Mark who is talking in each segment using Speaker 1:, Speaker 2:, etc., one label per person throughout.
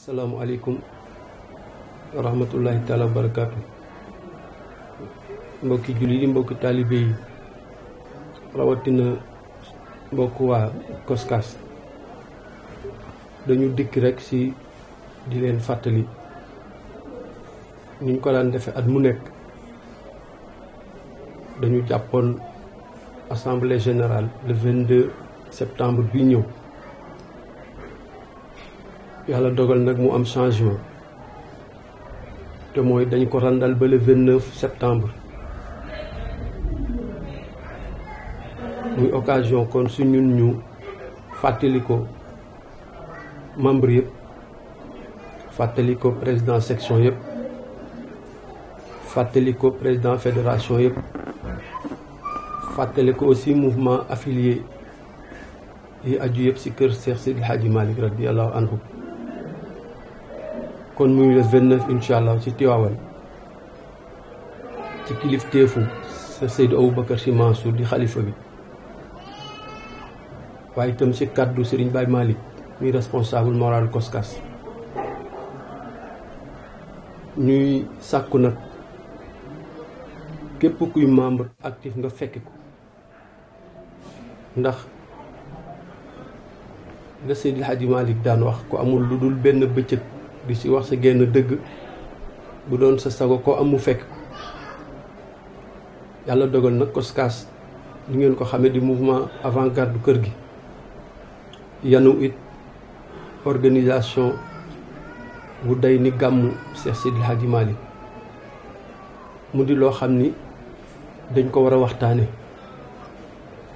Speaker 1: asalaamualeykum wa rahmatullahi taala wa barakaatu. Mbokki julli yi, mbokki taalibe yi, rawatina mbokk waa Coskas, dañu dikk rek ci di leen fàttali ni ñu ko daan defe at mu nekk. Dañu jàppoon assemblée générale le 22 septembre bi ñëw. Yàlla dogal nag mu am changement te mooy dañ ko randal ba le 29 septembre. muy occasion kon su ñun ñu fàttali ko membre yëpp, fàttali ko président section yëpp, fàttali ko président fédération yëpp, fàttali ko aussi mouvement affilié yi aju yëpp ci kër Cheikh Seydi Hadji Malick radiyallahu anhu. kon muy le 29 incha allah ci Tiwaawan, ci kilifteefu sa Seydou Aboubacar Sy Mansour di xalifa bi, waaye itam ci kàddu Serigne Baye Malick muy responsable moral Coskas. ñuy sàkku nag képp kuy membre actif nga fekk ko, ndax la Seydi Hadji Malick daan wax ko amul lu dul benn bëccëg di ci wax sa génn dëgg, bu doon sa sago ko amu fekk ko. yàlla dogal nag Coskas li ngeen ko xamee di mouvement avant-garde kër gi, yanu it organisation bu day ni gàmmu Cheikh Seydi Hadji Malick. mu di loo xam ni dañ ko war a waxtaane,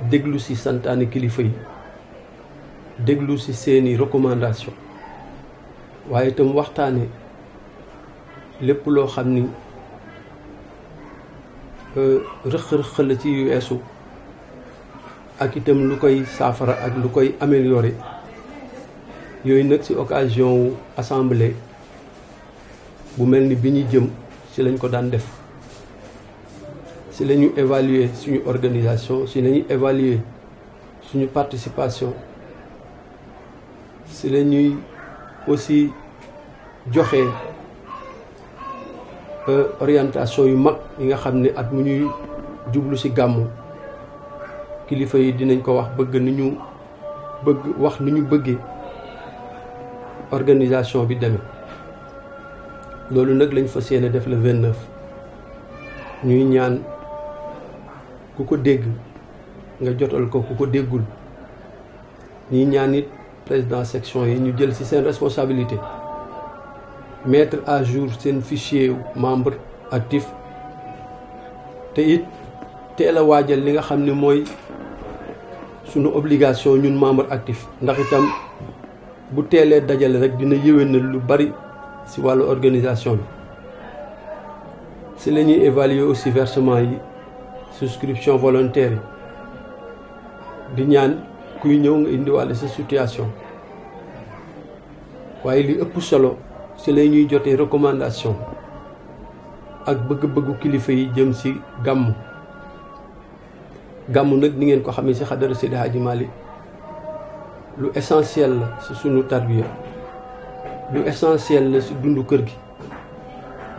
Speaker 1: déglu ci santaane kilifa yi, déglu ci seeni recommandation, waaye itam waxtaane lépp loo xam ni rëq-rëq la ci weesu, ak itam lu koy saafara ak lu koy améliorer. yooyu nag ci occasion wu assemblée bu mel ni bi ñu jëm ci lañ ko daan def. ci la ñu évaluer suñu organisation, ci la ñuy évaluer suñu participation, ci la ñuy aussi joxe orientation yu mag yi nga xam ne at mu ñuy jublu ci gàmmu kilifa yi dinañ ko wax wax ni ñu bëggee organisation bi demee. loolu nag lañ fas yéene def le 29. ñuy ñaan ku ko dégg nga jotal ko ku ko déggul. ñuy ñaan it président section yi ñu jël ci seen responsabilité, mettre à jour seen fichier membre actif, te it teel a waajal li nga xam ne mooy sunu obligation ñun membre actif. ndax itam bu teelee dajale rek dina yéwénal lu bari ci wàllu organisation bi. ci la ñuy évaluer aussi versement yi, souscription volontaire yi, di ñaan kuy ñëw nga indiwaale sa situation. waaye li ëpp solo ci lay ñuy jotee recommandation ak bëgg-bëggu kilifa yi jëm ci gàmmu. gàmmu nag ni ngeen ko xamee ci xadara Seydi Hadji Malick lu essentiel la ci sunu tarbiya, lu essentiel la ci dundu kër gi,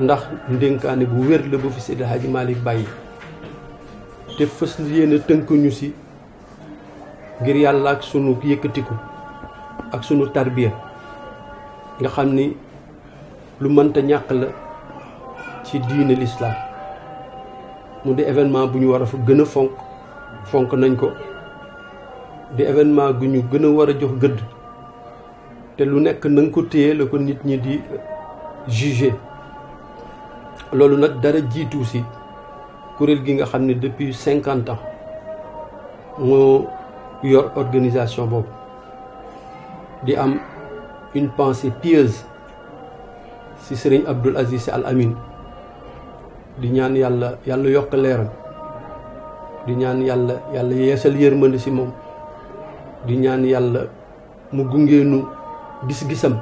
Speaker 1: ndax ndénkaane bu wér la bu fi Seydi Hadji Malick bàyyi, te fës yéene tënkuñu ci ngir yàlla ak sunu yëkkatiku ak sunu tarbiya, nga xam ni lu mënta ñàkk la ci diine l'islam. mu di événement bu ñu war a fa gën a fonk nañ ko, di événement gu ñu gën a war a jox gëdd, te lu nekk na nga ko téye la ko nit ñi di juger. loolu nag dara jiitu ci kuréel gi nga xam ne depuis 50 ans moo yor organisation boobu, di am une pensée pieuse ci Serigne Abdoul Aziz Sy Al Amine, di ñaan yàlla yokk leeram, di ñaan yàlla yeesal yërmande ci moom, di ñaan yàlla mu gungeenu gis-gisam,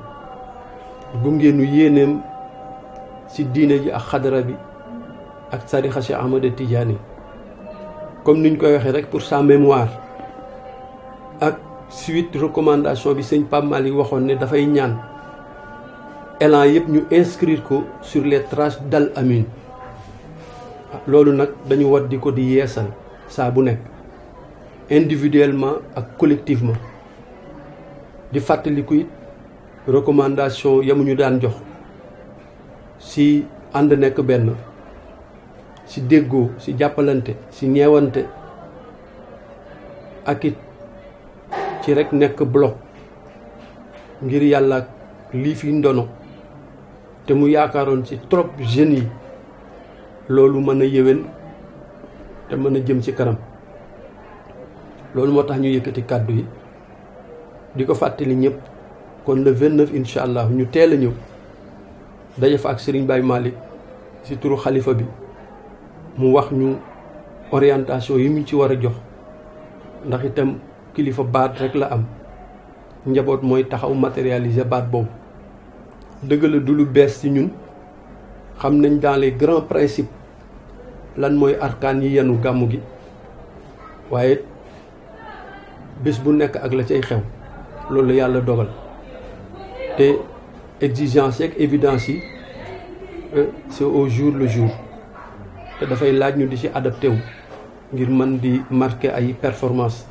Speaker 1: gungeenu yéeneem ci diine ji ak xadara bi ak tarixa Cheikh Ahmad Tidiane. comme niñ koy waxee rek pour sa mémoire, ak suite recommandation bi sëñ Pape Malick waxoon ne dafay ñaan élan yëpp ñu inscrire ko sur les traces d'Al Amine loolu nag dañu war di ko di yeesal saa bu nekk individuellement ak collectivement di fàttaliku it recommandation yamuñu daan jox si ànd nekk benn si déggoo si jàppalante si ñeewante ak it ci rek nekk bloc ngir yàlla lii fi ndono te mu yaakaaroon ci trop jeunes yi loolu mën a yéwén te mën a jëm ci kanam loolu moo tax ñu yëkkati kàddu yi di ko fàttali ñëpp kon le 29 incha allah ñu teel a ñëw daje fa ak Serigne Baye Malick ci turu xalifa bi mu wax ñu orientation yi mu ci war a jox ndax itam kilifa baat rek la am njaboot mooy taxaw matérialiser baat boobu dëgg la du lu bees ci ñun xam nañ dans les grands principes lan mooy arkaan yi yenu gàmmu gi waaye bés bu nekk ak la cay xew loolu yàlla dogal te exigence ak évidence yi c'est au jour le jour te dafay laaj ñu di ci adapté wu ngir mën di marquer ay performance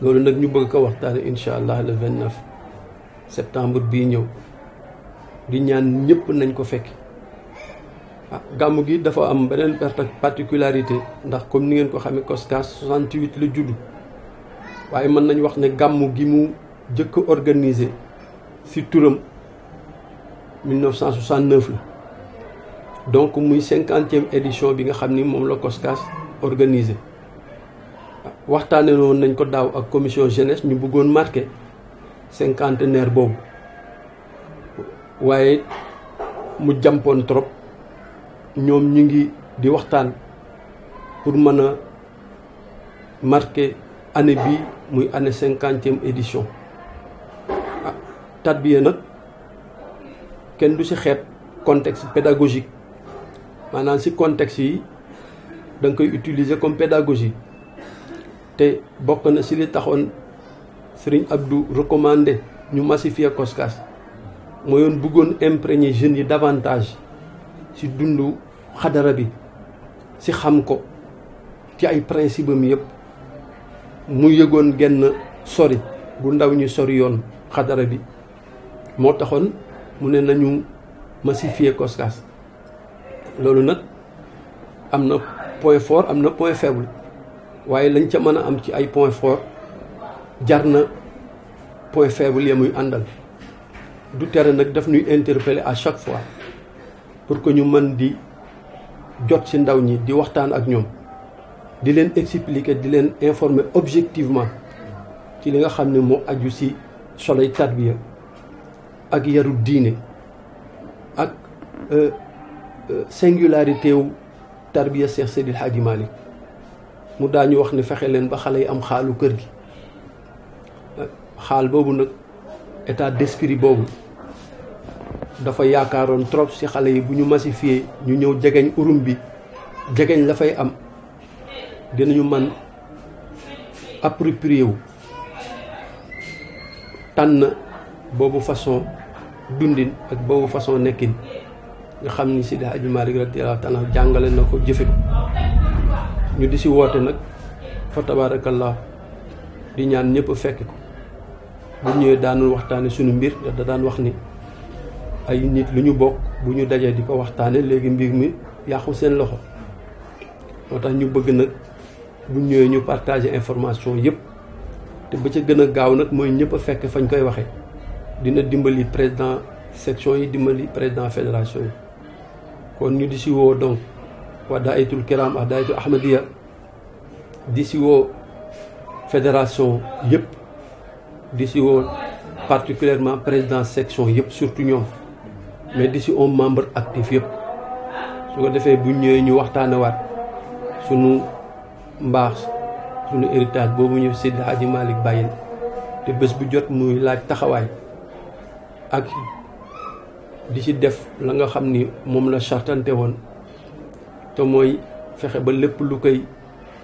Speaker 1: loolu nag ñu bëgg ko waxtaane incha allah le 29 septembre bii ñëw di ñaan ñëpp nañ ko fekk gàmmu gi dafa am beneen particularité ndax comme ni ngeen ko xamee COSCAS 68 la judd waaye mën nañ wax ne gàmmu gi mu jëkk organisé ci turam 1969 la donc muy 50e édition bi nga xam ni moom la COSCAS organisé waxtaane noonu nañ ko daaw ak commission jeunesse ñu bëggoon marqué cinquantenaire boobu waaye mu jàmpoon trop ñoom ñu ngi di waxtaan pour mën a marqué année bi muy année 50e édition tarbiya nag kenn du ci xeet contexte pédagogique maanaam ci contexte yi da nga koy utiliser comme pédagogie te bokk na ci li taxoon Serigne Abdou recommandé ñu massifier COSCAS moo yoon bëggoon imprégner jeunes yi davantage ci dundu xadara bi ci xam ko ci ay principe am yëpp mu yëgoon genn sori bu ndaw ñi sori yoon xadara bi moo taxoon mu ne nañu massifier COSCAS loolu nag am na point fort am na point faible waaye lañ ca mën a am ci ay point fort jar na point faible ya muy àndal du tere nag daf ñuy interpeller à chaque fois pour que ñu mën di jot ci ndaw ñi di waxtaan ak ñoom di leen expliquer di leen informer objectivement ci li nga xam ne moo aju ci soloy tarbiya ak yaru diine ak singularité wu tarbiya Cheikh Seydil Hadji Malick mu daañu wax ne fexe leen ba xale yi am xaalu kër gi xaal boobu nag état d'esprit boobu dafa yaakaaroon trop ci xale yi bu ñu massifier ñu ñëw jegeñ urum bi jegeñ la fay am dinañu mën approprier wu tànn boobu façon dundin ak boobu façon nekkin nga xam ni Seydi Hadji Malick radiyallahu ta'ala jàngale na ko jëfe ko ñu di ci woote nag fa tabarakallah di ñaan ñëpp fekk ko bu ñëwee daanul waxtaane suñu mbir da daan wax ni ay nit lu ñu bokk bu ñu dajee di ko waxtaane léegi mbir mi yàqu seen loxo moo tax ñu bëgg nag bu ñëwee ñu partager information yëpp te ba ca gën a gaaw nag mooy ñëpp a fekk fañ koy waxee dina dimbali président section yi dimbali président fédération yi kon ñu di si woo donc waa daayatul kiram ak daayatul ahmadiya di si woo fédération yëpp di si woo particulièrement président section yëpp surtout ñoom mais di si woo membre actif yëpp su ko defee bu ñëwee ñu waxtaanewaat sunu mbaax sunu héritage boobu ñu Seydi Hadji Malick bàyyil te bés bu jot muy laaj taxawaay ak di ci def la nga xam ni moom la chartante woon te mooy fexe ba lépp lu koy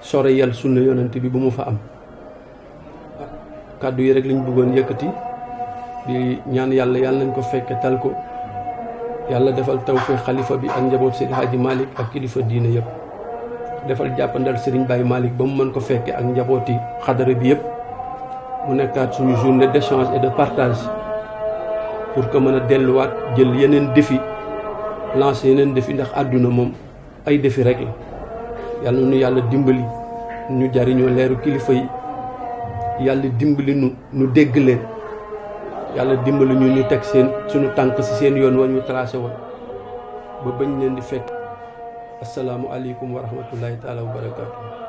Speaker 1: soreyal sunna yonent bi bu mu fa am kàddu yi rek lañ bëggoon yëkkati di ñaan yàlla yàlla nañ ko fekke tal ko yàlla defal tawfeex xalifa bi ak njaboot Seydi Hadji Malick ak kilifa diine yëpp defal jàppandal Serigne Baye Malick ba mu mën ko fekke ak njabooti xadara bi yëpp mu nekkaat suñu journée d'échange et de partage pour que mën a delluwaat jël yeneen défi lancer yeneen défi ndax àdduna moom ay défi rek la yàlla nu yàlla dimbali ñu jariñoo leeru kilifa yi yàlla dimbali nu dégg leen yàlla dimbali ñu teg suñu tànk ci seen yoon wa ñu tracé woon ba bañ leen di fekk asalaamu aleykum wa rahmatullahi taala wa barakaatu.